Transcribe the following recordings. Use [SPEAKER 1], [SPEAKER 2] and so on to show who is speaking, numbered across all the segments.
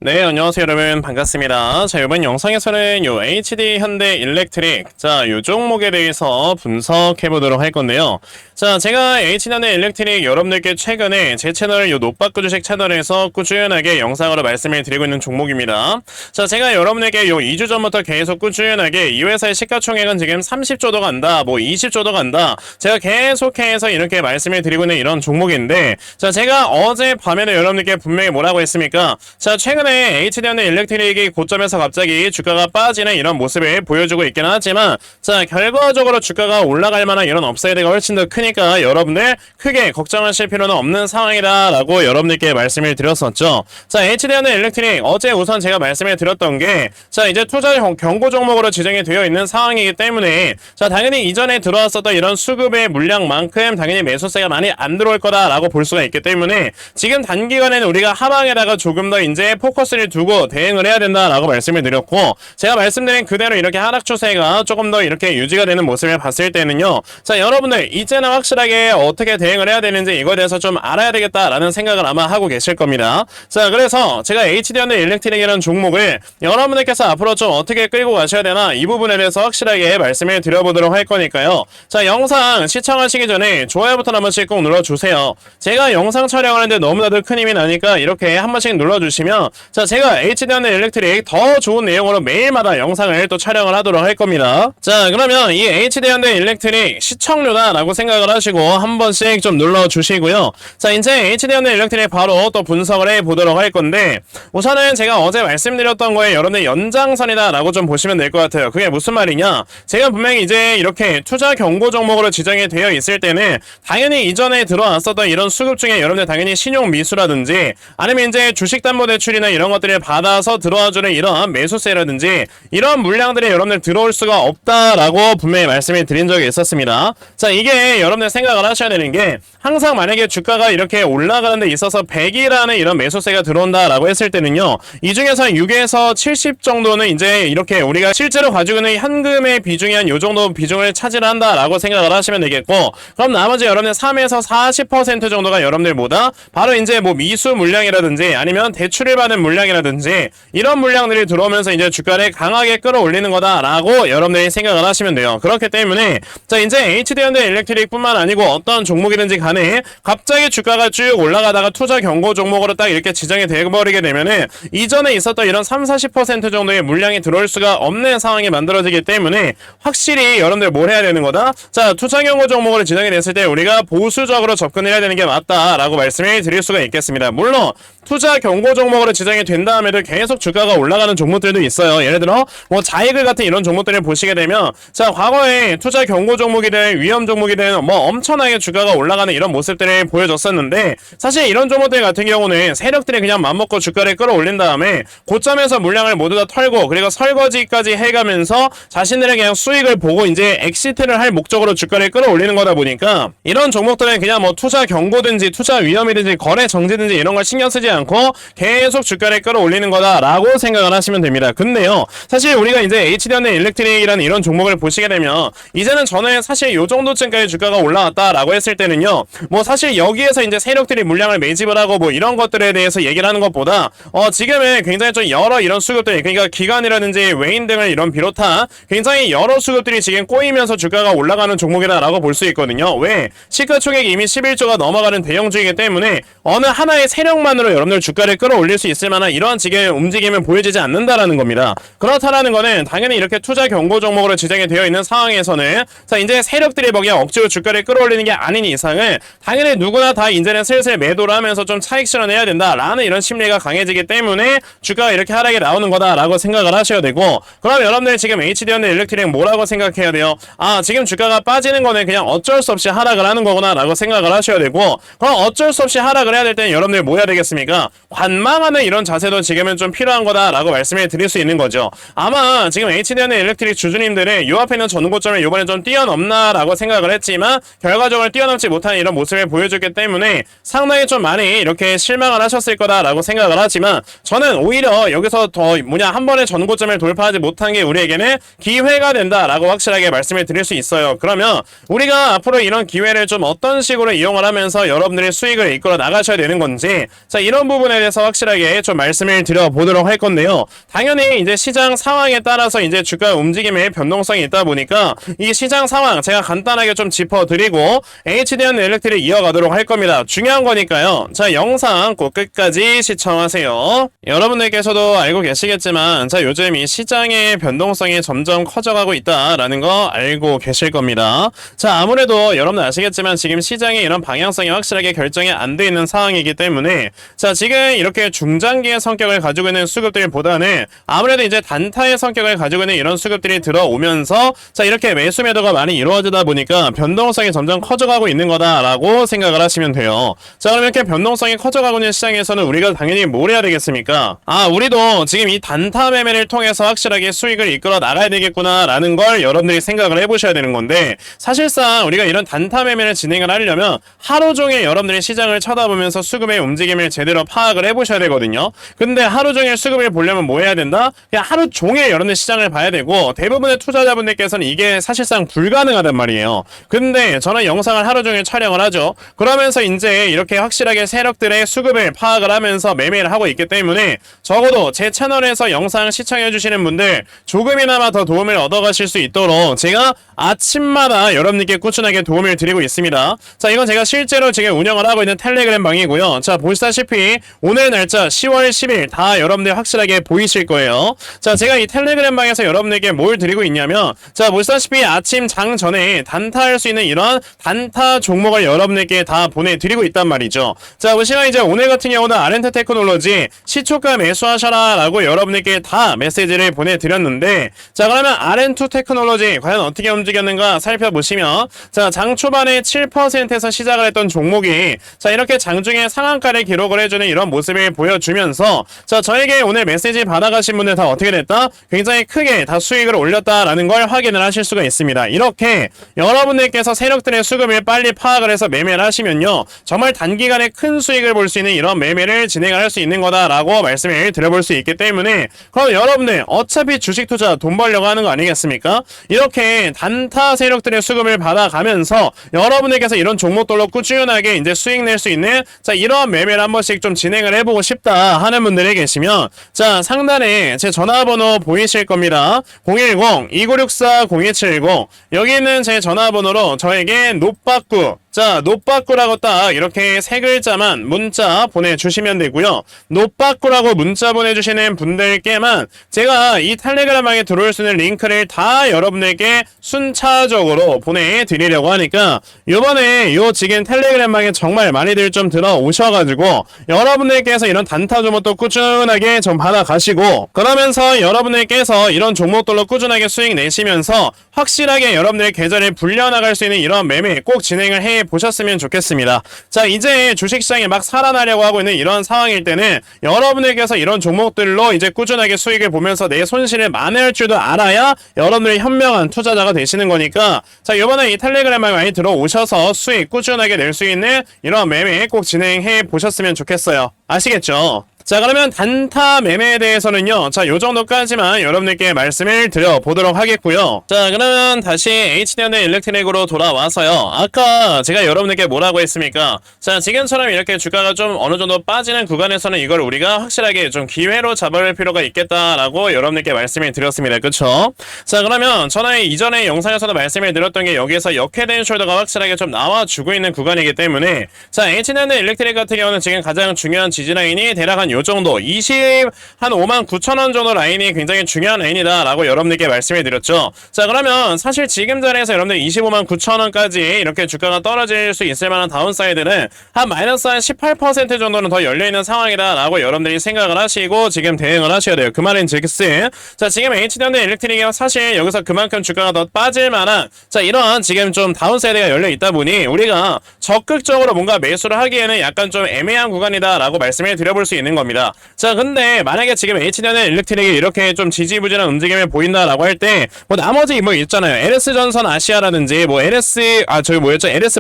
[SPEAKER 1] 네, 안녕하세요, 여러분. 반갑습니다. 자, 이번 영상에서는 요 HD 현대 일렉트릭, 자, 요 종목에 대해서 분석해 보도록 할 건데요. 자, 제가 HD 현대 일렉트릭 여러분들께 최근에 제 채널 요 노빠꾸 주식 채널에서 꾸준하게 영상으로 말씀을 드리고 있는 종목입니다. 자, 제가 여러분에게 요 2주 전부터 계속 꾸준하게 이 회사의 시가총액은 지금 30조도 간다, 뭐 20조도 간다. 제가 계속해서 이렇게 말씀을 드리고 있는 이런 종목인데, 자, 제가 어제 밤에는 여러분들께 분명히 뭐라고 했습니까? 자, 최근에 HD현대 일렉트릭이 고점에서 갑자기 주가가 빠지는 이런 모습을 보여주고 있긴 하지만, 자, 결과적으로 주가가 올라갈 만한 이런 업사이드가 훨씬 더 크니까 여러분들 크게 걱정하실 필요는 없는 상황이다 라고 여러분들께 말씀을 드렸었죠. 자, HD현대 일렉트릭 어제 우선 제가 말씀을 드렸던 게, 자, 이제 투자 경고 종목으로 지정이 되어 있는 상황이기 때문에, 자, 당연히 이전에 들어왔었던 이런 수급의 물량만큼 당연히 매수세가 많이 안 들어올 거다라고 볼 수가 있기 때문에, 지금 단기간에는 우리가 하방에다가 조금 더 이제 포커스를 두고 대응을 해야 된다라고 말씀을 드렸고, 제가 말씀드린 그대로 이렇게 하락 추세가 조금 더 이렇게 유지가 되는 모습을 봤을 때는요, 자, 여러분들 이제는 확실하게 어떻게 대응을 해야 되는지 이거에 대해서 좀 알아야 되겠다라는 생각을 아마 하고 계실 겁니다. 자, 그래서 제가 HD현대 일렉트릭이라는 종목을 여러분들께서 앞으로 좀 어떻게 끌고 가셔야 되나, 이 부분에 대해서 확실하게 말씀을 드려보도록 할 거니까요. 자, 영상 시청하시기 전에 좋아요 버튼 한 번씩 꼭 눌러주세요. 제가 영상 촬영하는데 너무나도 큰 힘이 나니까 이렇게 한 번씩 눌러주시면, 자, 제가 HD현대 일렉트릭 더 좋은 내용으로 매일마다 영상을 또 촬영을 하도록 할 겁니다. 자, 그러면 이 HD현대 일렉트릭 시청료다 라고 생각을 하시고 한 번씩 좀 눌러주시고요. 자, 이제 HD현대 일렉트릭 바로 또 분석을 해보도록 할 건데, 우선은 제가 어제 말씀드렸던 거에 여러분들 연장선이다 라고 좀 보시면 될 것 같아요. 그게 무슨 말이냐, 제가 분명히 이제 이렇게 투자 경고 종목으로 지정이 되어 있을 때는 당연히 이전에 들어왔었던 이런 수급 중에 여러분들 당연히 신용 미수라든지 아니면 이제 주식담보대출이나 이런 것들을 받아서 들어와주는 이런 매수세라든지 이런 물량들이 여러분들 들어올 수가 없다라고 분명히 말씀을 드린 적이 있었습니다. 자, 이게 여러분들 생각을 하셔야 되는 게, 항상 만약에 주가가 이렇게 올라가는 데 있어서 100이라는 이런 매수세가 들어온다라고 했을 때는요, 이 중에서 6에서 70 정도는 이제 이렇게 우리가 실제로 가지고 있는 현금의 비중이 한 요 정도 비중을 차지한다라고 생각을 하시면 되겠고, 그럼 나머지 여러분들 3에서 40% 정도가 여러분들 뭐다? 바로 이제 뭐 미수 물량이라든지 아니면 대출을 받은 물량이라든지 이런 물량들이 들어오면서 이제 주가를 강하게 끌어올리는 거다라고 여러분들이 생각을 하시면 돼요. 그렇기 때문에, 자, 이제 HD현대 일렉트릭 뿐만 아니고 어떤 종목이든지 간에 갑자기 주가가 쭉 올라가다가 투자 경고 종목으로 딱 이렇게 지정이 되어버리게 되면은 이전에 있었던 이런 30-40% 정도의 물량이 들어올 수가 없는 상황이 만들어지기 때문에, 확실히 여러분들 뭘 해야 되는 거다? 자, 투자 경고 종목으로 지정이 됐을 때 우리가 보수적으로 접근을 해야 되는 게 맞다라고 말씀을 드릴 수가 있겠습니다. 물론 투자 경고 종목으로 지정이 된 다음에도 계속 주가가 올라가는 종목들도 있어요. 예를 들어 뭐 자이글 같은 이런 종목들을 보시게 되면, 자, 과거에 투자 경고 종목이든 위험 종목이든 뭐 엄청나게 주가가 올라가는 이런 모습들을 보여줬었는데, 사실 이런 종목들 같은 경우는 세력들이 그냥 맘먹고 주가를 끌어올린 다음에 고점에서 물량을 모두 다 털고 그리고 설거지까지 해가면서 자신들의 그냥 수익을 보고 이제 엑시트를 할 목적으로 주가를 끌어올리는 거다 보니까, 이런 종목들은 그냥 뭐 투자 경고든지 투자 위험이든지 거래 정지든지 이런 걸 신경 쓰지 않고 계속 주가를 끌어올리는 거다라고 생각을 하시면 됩니다. 근데요, 사실 우리가 이제 HD현대 일렉트릭이라는 이런 종목을 보시게 되면, 이제는 저는 사실 요 정도쯤까지 주가가 올라왔다라고 했을 때는요, 뭐 사실 여기에서 이제 세력들이 물량을 매집을 하고 뭐 이런 것들에 대해서 얘기를 하는 것보다 지금은 굉장히 좀 여러 이런 수급들이, 그러니까 기관이라든지 외인 등을 이런 비롯한 굉장히 여러 수급들이 지금 꼬이면서 주가가 올라가는 종목이다라고 볼 수 있거든요. 왜? 시가총액이 이미 11조가 넘어가는 대형주이기 때문에 어느 하나의 세력만으로 여러분들 주가를 끌어올릴 수 있을 만한 이러한 지금 움직임은 보여지지 않는다라는 겁니다. 그렇다라는 거는 당연히 이렇게 투자 경고 종목으로 지정이 되어 있는 상황에서는, 자, 이제 세력들이 뭐냐 억지로 주가를 끌어올리는 게 아닌 이상은 당연히 누구나 다 이제는 슬슬 매도를 하면서 좀 차익 실현해야 된다라는 이런 심리가 강해지기 때문에 주가가 이렇게 하락이 나오는 거다라고 생각을 하셔야 되고, 그럼 여러분들 지금 HD현대 일렉트릭 뭐라고 생각해야 돼요? 아, 지금 주가가 빠지는 거는 그냥 어쩔 수 없이 하락을 하는 거구나 라고 생각을 하셔야 되고, 그럼 어쩔 수 없이 하락을 해야 될 때는 여러분들 뭐 해야 되겠습니까? 관망하는 이런 자세도 지금은 좀 필요한 거다라고 말씀을 드릴 수 있는 거죠. 아마 지금 HD현대 일렉트릭 주주님들은 요 앞에 있는 전고점을 요번에 좀 뛰어넘나라고 생각을 했지만 결과적으로 뛰어넘지 못하는 이런 모습을 보여줬기 때문에 상당히 좀 많이 이렇게 실망을 하셨을 거다라고 생각을 하지만, 저는 오히려 여기서 더 한 번에 전고점을 돌파하지 못한 게 우리에게는 기회가 된다라고 확실하게 말씀을 드릴 수 있어요. 그러면 우리가 앞으로 이런 기회를 좀 어떤 식으로 이용을 하면서 여러분들의 수익을 이끌어 나가셔야 되는 건지, 자, 이런 이런 부분에 대해서 확실하게 좀 말씀을 드려보도록 할 건데요. 당연히 이제 시장 상황에 따라서 이제 주가 움직임의 변동성이 있다 보니까 이 시장 상황 제가 간단하게 좀 짚어드리고 HD현 일렉트릭 이어가도록 할 겁니다. 중요한 거니까요. 자, 영상 꼭 끝까지 시청하세요. 여러분들께서도 알고 계시겠지만 자, 요즘 이 시장의 변동성이 점점 커져가고 있다라는 거 알고 계실 겁니다. 자, 아무래도 여러분 아시겠지만 지금 시장의 이런 방향성이 확실하게 결정이 안 돼 있는 상황이기 때문에 자, 지금 이렇게 중장기의 성격을 가지고 있는 수급들보다는 아무래도 이제 단타의 성격을 가지고 있는 이런 수급들이 들어오면서 자, 이렇게 매수 매도가 많이 이루어지다 보니까 변동성이 점점 커져가고 있는 거다라고 생각을 하시면 돼요. 자, 그럼 이렇게 변동성이 커져가고 있는 시장에서는 우리가 당연히 뭘 해야 되겠습니까? 우리도 지금 이 단타 매매를 통해서 확실하게 수익을 이끌어 나가야 되겠구나라는 걸 여러분들이 생각을 해보셔야 되는 건데, 사실상 우리가 이런 단타 매매를 진행을 하려면 하루 종일 여러분들이 시장을 쳐다보면서 수급의 움직임을 제대로 파악을 해보셔야 되거든요. 근데 하루 종일 수급을 보려면 뭐 해야 된다? 그냥 하루 종일 여러분들 시장을 봐야 되고, 대부분의 투자자분들께서는 이게 사실상 불가능하단 말이에요. 근데 저는 영상을 하루 종일 촬영을 하죠. 그러면서 이제 이렇게 확실하게 세력들의 수급을 파악을 하면서 매매를 하고 있기 때문에 적어도 제 채널에서 영상 시청해주시는 분들 조금이나마 더 도움을 얻어가실 수 있도록 제가 아침마다 여러분들께 꾸준하게 도움을 드리고 있습니다. 자, 이건 제가 실제로 지금 운영을 하고 있는 텔레그램 방이고요. 자, 보시다시피 오늘 날짜 10월 10일 다 여러분들 확실하게 보이실 거예요. 자, 제가 이 텔레그램 방에서 여러분들께 뭘 드리고 있냐면, 자, 보시다시피 아침 장 전에 단타할 수 있는 이런 단타 종목을 여러분들께 다 보내드리고 있단 말이죠. 자, 보시면 이제 오늘 같은 경우는 아렌트 테크놀로지 시초가 매수하셔라 라고 여러분들께 다 메시지를 보내드렸는데, 자, 그러면 아렌투 테크놀로지 과연 어떻게 움직였는가 살펴보시면, 자, 장 초반에 7%에서 시작을 했던 종목이 자, 이렇게 장중에 상한가를 기록을 해주는 이런 모습을 보여주면서 자, 저에게 오늘 메시지 받아가신 분들 다 어떻게 됐다? 굉장히 크게 다 수익을 올렸다라는 걸 확인을 하실 수가 있습니다. 이렇게 여러분들께서 세력들의 수급을 빨리 파악을 해서 매매를 하시면요, 정말 단기간에 큰 수익을 볼 수 있는 이런 매매를 진행을 할 수 있는 거다라고 말씀을 드려볼 수 있기 때문에, 그럼 여러분들 어차피 주식 투자 돈 벌려고 하는 거 아니겠습니까? 이렇게 단타 세력들의 수급을 받아가면서 여러분들께서 이런 종목들로 꾸준하게 이제 수익 낼 수 있는 자, 이런 매매를 한 번씩 좀 진행을 해보고 싶다 하는 분들이 계시면 자, 상단에 제 전화번호 보이실 겁니다. 010-2964-0270 여기 있는 제 전화번호로 저에게 노빠꾸, 자, 노빠꾸라고 딱 이렇게 세 글자만 문자 보내주시면 되고요. 노빠꾸라고 문자 보내주시는 분들께만 제가 이 텔레그램방에 들어올 수 있는 링크를 다 여러분들께 순차적으로 보내드리려고 하니까 요번에 요 지금 텔레그램방에 정말 많이들 좀 들어오셔가지고 여러분들께서 이런 단타 종목도 꾸준하게 좀 받아가시고, 그러면서 여러분들께서 이런 종목들로 꾸준하게 수익 내시면서 확실하게 여러분들의 계좌를 불려나갈 수 있는 이런 매매 꼭 진행을 해 보셨으면 좋겠습니다. 자, 이제 주식시장에 막 살아나려고 하고 있는 이런 상황일 때는 여러분들께서 이런 종목들로 이제 꾸준하게 수익을 보면서 내 손실을 만회할 줄도 알아야 여러분들이 현명한 투자자가 되시는 거니까, 자, 이번에 이 텔레그램에 많이 들어오셔서 수익 꾸준하게 낼 수 있는 이런 매매 꼭 진행해 보셨으면 좋겠어요. 아시겠죠? 자, 그러면 단타 매매에 대해서는요, 자, 요 정도까지만 여러분들께 말씀을 드려보도록 하겠고요. 자, 그러면 다시 HD현대 일렉트릭으로 돌아와서요, 아까 제가 여러분들께 뭐라고 했습니까? 자, 지금처럼 이렇게 주가가 좀 어느 정도 빠지는 구간에서는 이걸 우리가 확실하게 좀 기회로 잡아볼 필요가 있겠다라고 여러분들께 말씀을 드렸습니다. 그쵸? 자, 그러면 저는 이전에 영상에서도 말씀을 드렸던 게 여기에서 역회된 숄더가 확실하게 좀 나와주고 있는 구간이기 때문에, 자, HD현대 일렉트릭 같은 경우는 지금 가장 중요한 지지라인이 대략 한 요 정도 한 59,000원 정도 라인이 굉장히 중요한 라인이다 라고 여러분들께 말씀해 드렸죠. 자, 그러면 사실 지금 자리에서 여러분들 259,000원까지 이렇게 주가가 떨어질 수 있을 만한 다운사이드는 한 마이너스 한 18% 정도는 더 열려있는 상황이다 라고 여러분들이 생각을 하시고 지금 대응을 하셔야 돼요. 그 말인 즉슨, 자, 지금 HD현대 일렉트릭이 사실 여기서 그만큼 주가가 더 빠질 만한 자, 이러한 지금 좀 다운사이드가 열려있다 보니 우리가 적극적으로 뭔가 매수를 하기에는 약간 좀 애매한 구간이다 라고 말씀을 드려볼 수 있는 겁니다. 겁니다. 자, 근데 만약에 지금 HD는 일렉트릭이 이렇게 좀 지지부진한 움직임을 보인다라고 할 때 뭐 나머지 뭐 있잖아요. LS전선 아시아라든지 뭐 LS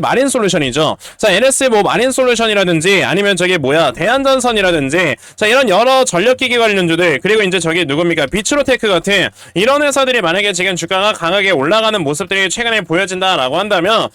[SPEAKER 1] 마린 솔루션이죠. 자, LS 뭐 마린 솔루션이라든지 아니면 저기 뭐야 대한전선이라든지 자, 이런 여러 전력기기 관련주들 그리고 이제 저기 누굽니까 비츠로테크 같은 이런 회사들이 만약에 지금 주가가 강하게 올라가는 모습들이 최근에 보여진다라고 한다면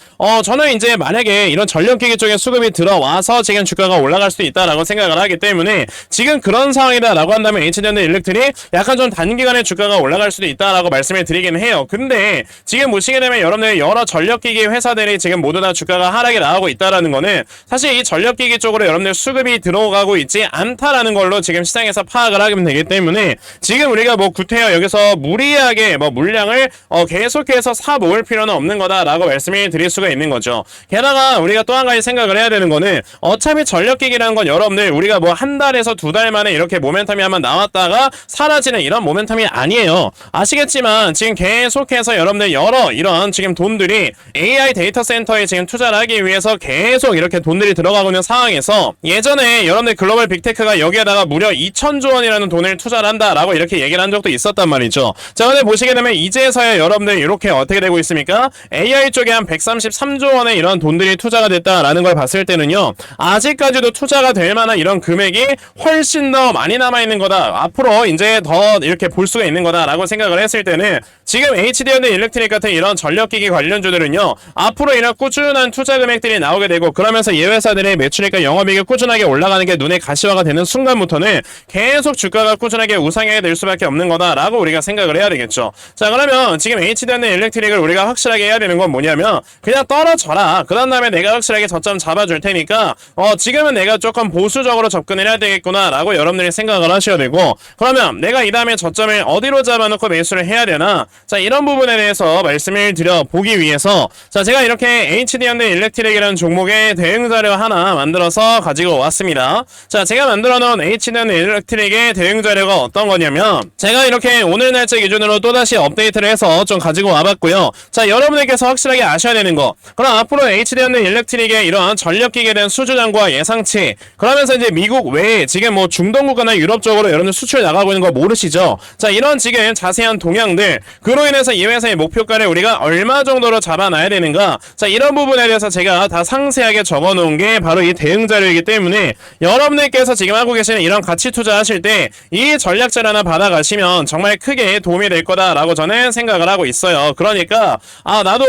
[SPEAKER 1] 저는 이제 만약에 이런 전력기기 쪽에 수급이 들어와서 지금 주가가 올라갈 수도 있다라고 생각을 하기 때문에 지금 그런 상황이다라고 한다면 HD는 일렉트릭 약간 좀 단기간에 주가가 올라갈 수도 있다라고 말씀을 드리긴 해요. 근데 지금 보시게 되면 여러분들 여러 전력기기 회사들이 지금 모두 다 주가가 하락이 나오고 있다라는 거는 사실 이 전력기기 쪽으로 여러분들 수급이 들어가고 있지 않다라는 걸로 지금 시장에서 파악을 하면 되기 때문에 지금 우리가 뭐 구태여 여기서 무리하게 뭐 물량을 계속해서 사 모을 필요는 없는 거다라고 말씀을 드릴 수가 있는 거죠. 게다가 우리가 또 한 가지 생각을 해야 되는 거는 어차피 전력기기라는 건 여러분들 우리가 뭐 한 달에서 두 달 만에 이렇게 모멘텀이 한번 나왔다가 사라지는 이런 모멘텀이 아니에요. 아시겠지만 지금 계속해서 여러분들 여러 이런 지금 돈들이 AI 데이터 센터에 지금 투자를 하기 위해서 계속 이렇게 돈들이 들어가고 있는 상황에서 예전에 여러분들 글로벌 빅테크가 여기에다가 무려 2,000조 원이라는 돈을 투자를 한다라고 이렇게 얘기를 한 적도 있었단 말이죠. 자, 근데 보시게 되면 이제서야 여러분들 이렇게 어떻게 되고 있습니까? AI 쪽에 한 133조 원의 이런 돈들이 투자가 됐다라는 걸 봤을 때는요. 아직까지도 투자가 될 만한 이런 금액이 훨씬 더 많이 남아있는 거다. 앞으로 이제 더 이렇게 볼 수가 있는 거다라고 생각을 했을 때는 지금 HD현대 일렉트릭 같은 이런 전력기기 관련주들은요. 앞으로 이런 꾸준한 투자 금액들이 나오게 되고 그러면서 이 회사들의 매출액과 영업이익이 꾸준하게 올라가는 게 눈에 가시화가 되는 순간부터는 계속 주가가 꾸준하게 우상향이 될 수밖에 없는 거다라고 우리가 생각을 해야 되겠죠. 자, 그러면 지금 HD현대 일렉트릭을 우리가 확실하게 해야 되는 건 뭐냐면 그냥 떨어져라. 그 다음에 내가 확실하게 저점 잡아줄 테니까 지금은 내가 조금 보수적으로 접근을 해야 되겠구나 라고 여러분들이 생각을 하셔야 되고 그러면 내가 이 다음에 저점을 어디로 잡아놓고 매수를 해야 되나 자 이런 부분에 대해서 말씀을 드려보기 위해서 자 제가 이렇게 HD현대 일렉트릭이라는 종목의 대응 자료 하나 만들어서 가지고 왔습니다. 자 제가 만들어 놓은 HD현대 일렉트릭의 대응 자료가 어떤 거냐면 제가 이렇게 오늘 날짜 기준으로 또다시 업데이트를 해서 좀 가지고 와봤고요. 자 여러분들께서 확실하게 아셔야 되는 거 그럼 앞으로 HD현대 일렉트릭의 이런 전력기기에 대한 수주량과 예상치 그러면서 이제 미국 외에 지금 뭐 중동 국가나 유럽 쪽으로 여러분들 수출 나가고 있는 거 모르시죠? 자 이런 지금 자세한 동향들 그로 인해서 이 회사의 목표가를 우리가 얼마 정도로 잡아놔야 되는가 자 이런 부분에 대해서 제가 다 상세하게 적어놓은 게 바로 이 대응 자료이기 때문에 여러분들께서 지금 하고 계시는 이런 가치 투자하실 때 이 전략 자료 하나 받아가시면 정말 크게 도움이 될 거다라고 저는 생각을 하고 있어요. 그러니까 나도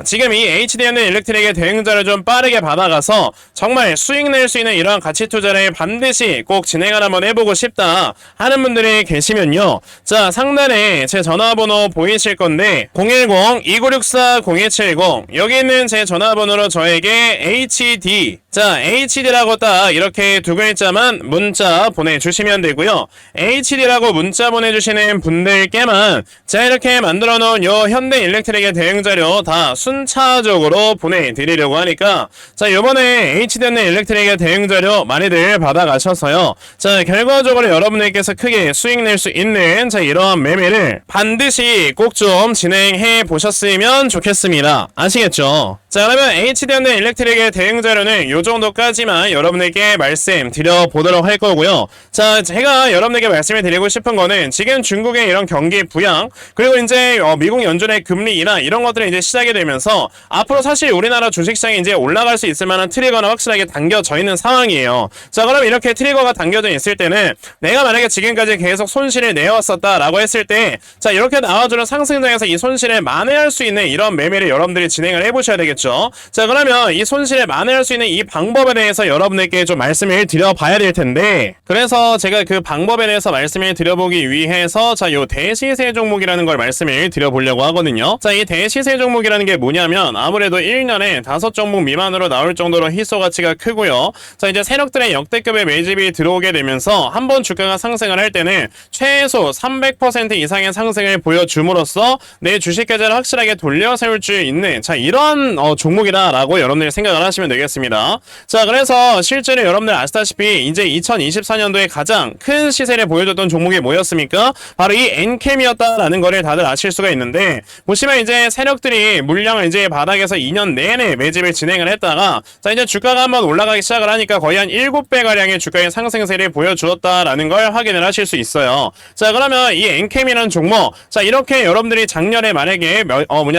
[SPEAKER 1] 지금 이 HD현대 일렉트릭의 대응 자료 좀 빠르게 받아가서 정말 수익 낼 수 있는 이러한 가치 투자를 반드시 꼭 진행을 한번 해보고 싶다 하는 분들이 계시면요. 자 상단에 제 전화번호 보이실 건데 010-2964-0270 여기 있는 제 전화번호로 저에게 HD 자 HD라고 딱 이렇게 두 글자만 문자 보내주시면 되고요. HD라고 문자 보내주시는 분들께만 제가 이렇게 만들어 놓은 요 현대 일렉트릭의 대응 자료 다 순차적으로 보내드리려고 하니까 자 요번에 HD현대 일렉트릭의 대응 자료 많이들 받아가셔서요. 자 결과적으로 여러분들께서 크게 수익 낼 수 있는 자 이러한 매매를 반드시 꼭 좀 진행해 보셨으면 좋겠습니다. 아시겠죠? 자 그러면 HD현대 일렉트릭의 대응 자료는 요 정도까지만 여러분에게 말씀드려 보도록 할 거고요. 자 제가 여러분에게 말씀을 드리고 싶은 거는 지금 중국의 이런 경기 부양 그리고 이제 미국 연준의 금리 인하 이런 것들이 이제 시작이 되면서 앞으로 사실 우리나라 주식시장이 이제 올라갈 수 있을 만한 트리거는 확실하게 당겨져 있는 상황이에요. 자 그럼 이렇게 트리거가 당겨져 있을 때는 내가 만약에 지금까지 계속 손실을 내왔었다라고 했을 때 자 이렇게 나와주는 상승장에서 이 손실을 만회할 수 있는 이런 매매를 여러분들이 진행을 해보셔야 되겠죠. 자 그러면 이 손실을 만회할 수 있는 이 방법에 대해서 여러분들께 좀 말씀을 드려봐야 될 텐데 그래서 제가 그 방법에 대해서 말씀을 드려보기 위해서 자 요 대시세 종목이라는 걸 말씀을 드려보려고 하거든요. 자 이 대시세 종목이라는 게 뭐냐면 아무래도 1년에 5종목 미만으로 나올 정도로 희소 가치가 크고요. 자 이제 세력들의 역대급의 매집이 들어오게 되면서 한번 주가가 상승을 할 때는 최소 300% 이상의 상승을 보여줌으로써 내 주식 계좌를 확실하게 돌려 세울 수 있는 자 이런 종목이다라고 여러분들이 생각을 하시면 되겠습니다. 자 그래서 실제로 여러분들 아시다시피 이제 2024년도에 가장 큰 시세를 보여줬던 종목이 뭐였습니까? 바로 이 엔캠이었다라는 거를 다들 아실 수가 있는데 보시면 이제 세력들이 물량을 이제 바닥에서 2년 내내 매집을 진행을 했다가 자 이제 주가가 한번 올라가기 시작을 하니까 거의 한 7배 가량의 주가의 상승 상승세를 보여주었다라는 걸 확인을 하실 수 있어요. 자, 그러면 이 엔캠이라는 종목, 자, 이렇게 여러분들이 작년에 만약에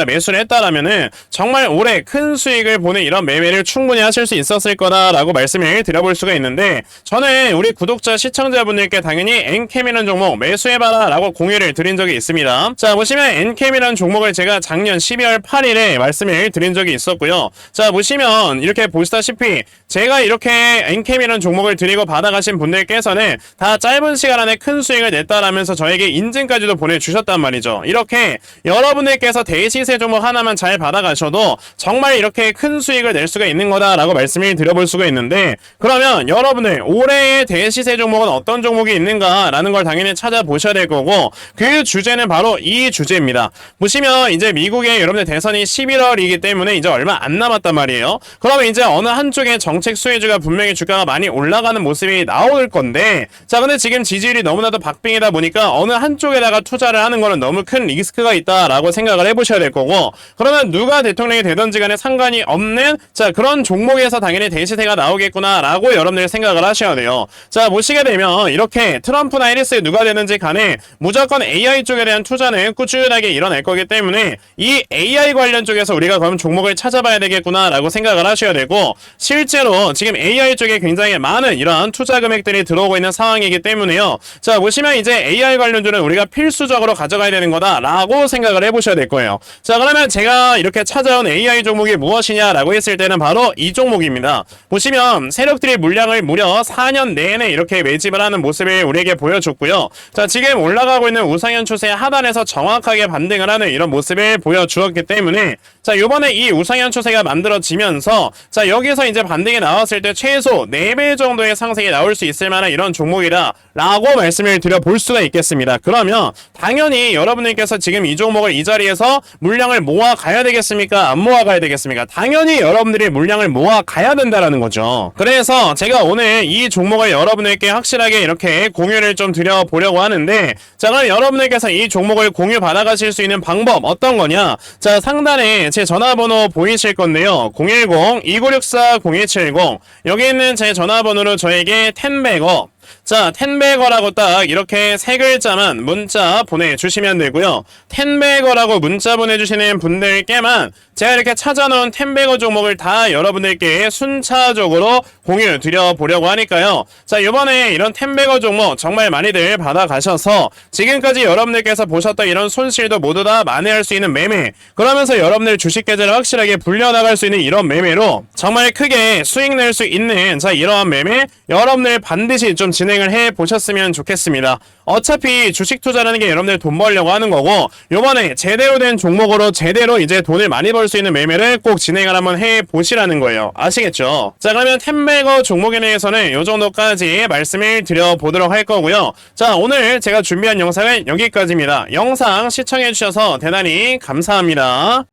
[SPEAKER 1] 매수를 했다라면은 정말 올해 큰 수익을 보는 이런 매매를 충분히 하실 수 있었을 거다라고 말씀을 드려볼 수가 있는데, 저는 우리 구독자 시청자분들께 당연히 엔캠이라는 종목 매수해봐라 라고 공유를 드린 적이 있습니다. 자, 보시면 엔캠이라는 종목을 제가 작년 12월 8일에 말씀을 드린 적이 있었고요. 자, 보시면 이렇게 보시다시피 제가 이렇게 엔캠이라는 종목을 드리고 받아가신 분들께서는 다 짧은 시간 안에 큰 수익을 냈다라면서 저에게 인증까지도 보내주셨단 말이죠. 이렇게 여러분들께서 대시세 종목 하나만 잘 받아가셔도 정말 이렇게 큰 수익을 낼 수가 있는 거다라고 말씀을 드려볼 수가 있는데, 그러면 여러분들 올해의 대시세 종목은 어떤 종목이 있는가라는 걸 당연히 찾아보셔야 될 거고, 그 주제는 바로 이 주제입니다. 보시면 이제 미국의 여러분들 대선이 11월이기 때문에 이제 얼마 안 남았단 말이에요. 그러면 이제 어느 한쪽의 정책 수혜주가 분명히 주가가 많이 올라가는 모습이 나올 건데, 자, 근데 지금 지지율이 너무나도 박빙이다 보니까 어느 한쪽에다가 투자를 하는 거는 너무 큰 리스크가 있다라고 생각을 해보셔야 될 거고, 그러면 누가 대통령이 되든지 간에 상관이 없는, 자, 그런 종목에서 당연히 대시세가 나오겠구나라고 여러분들 생각을 하셔야 돼요. 자, 보시게 되면 이렇게 트럼프나 해리스 누가 되는지 간에 무조건 AI 쪽에 대한 투자는 꾸준하게 일어날 거기 때문에 이 AI 관련 쪽에서 우리가 그럼 종목을 찾아봐야 되겠구나라고 생각을 하셔야 되고, 실제로 지금 AI 쪽에 굉장히 많은 이러한 투자 금액들이 들어오고 있는 상황이기 때문에요. 자, 보시면 이제 AI 관련주는 우리가 필수적으로 가져가야 되는 거다라고 생각을 해보셔야 될 거예요. 자, 그러면 제가 이렇게 찾아온 AI 종목이 무엇이냐라고 했을 때는 바로 이 종목입니다. 보시면 세력들이 물량을 무려 4년 내내 이렇게 매집을 하는 모습을 우리에게 보여줬고요. 자, 지금 올라가고 있는 우상현 추세 하단에서 정확하게 반등을 하는 이런 모습을 보여주었기 때문에, 자, 요번에 이 우상현 추세가 만들어지면서, 자, 여기서 이제 반등이 나왔을 때 최소 4배 정도의 상승이 나올 수 있을 만한 이런 종목이다 라고 말씀을 드려볼 수가 있겠습니다. 그러면 당연히 여러분들께서 지금 이 종목을 이 자리에서 물량을 모아 가야 되겠습니까? 안 모아 가야 되겠습니까? 당연히 여러분들이 물량을 모아 가야 된다라는 거죠. 그래서 제가 오늘 이 종목을 여러분들께 확실하게 이렇게 공유를 좀 드려보려고 하는데, 자, 그럼 여러분들께서 이 종목을 공유 받아가실 수 있는 방법 어떤 거냐? 자, 상단에 제 전화번호 보이실 건데요. 010-2964-0170, 여기 있는 제 전화번호로 저에게 텐베거, 자, 텐베거라고 딱 이렇게 세 글자만 문자 보내주시면 되고요. 텐베거라고 문자 보내주시는 분들께만 제가 이렇게 찾아놓은 텐베거 종목을 다 여러분들께 순차적으로 공유 드려보려고 하니까요. 자, 이번에 이런 텐베거 종목 정말 많이들 받아가셔서 지금까지 여러분들께서 보셨던 이런 손실도 모두 다 만회할 수 있는 매매, 그러면서 여러분들 주식 계좌를 확실하게 불려나갈 수 있는 이런 매매로 정말 크게 수익 낼 수 있는, 자, 이러한 매매 여러분들 반드시 좀 진행을 해 보셨으면 좋겠습니다. 어차피 주식 투자라는 게 여러분들 돈 벌려고 하는 거고, 요번에 제대로 된 종목으로 제대로 이제 돈을 많이 벌 수 있는 매매를 꼭 진행을 한번 해 보시라는 거예요. 아시겠죠? 자, 그러면 텐베거 종목에 대해서는 요 정도까지 말씀을 드려보도록 할 거고요. 자, 오늘 제가 준비한 영상은 여기까지입니다. 영상 시청해 주셔서 대단히 감사합니다.